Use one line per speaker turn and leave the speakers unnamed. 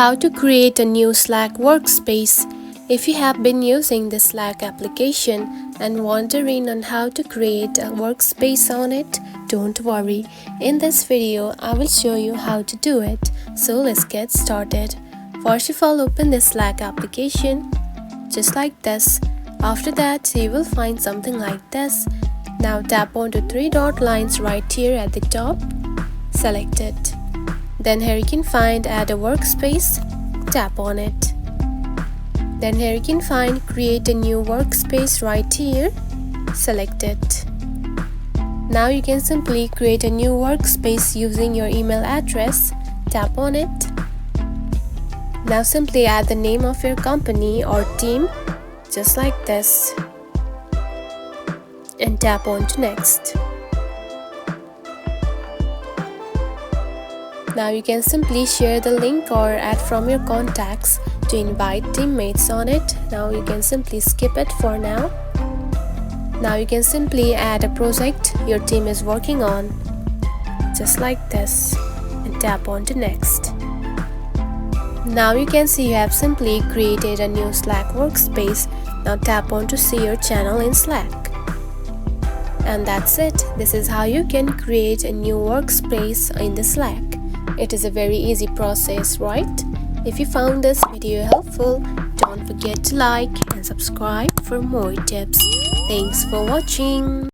How to create a new Slack workspace. If you have been using the Slack application and wondering on how to create a workspace on it, don't worry. In this video, I will show you how to do it. So let's get started. First of all, open the Slack application just like this. After that, you will find something like this. Now tap onto three dot lines right here at the top. Select it. Then here you can find add a workspace, tap on it. Then here you can find create a new workspace right here, select it. Now you can simply create a new workspace using your email address, tap on it. Now simply add the name of your company or team, just like this, and tap on to next. Now you can simply share the link or add from your contacts to invite teammates on it. Now you can simply skip it for now. Now you can simply add a project your team is working on, just like this, and tap on to next. Now you can see you have simply created a new Slack workspace. Now tap on to see your channel in Slack. And that's it. This is how you can create a new workspace in the Slack. It is a very easy process, right? If you found this video helpful, don't forget to like and subscribe for more tips. Thanks for watching.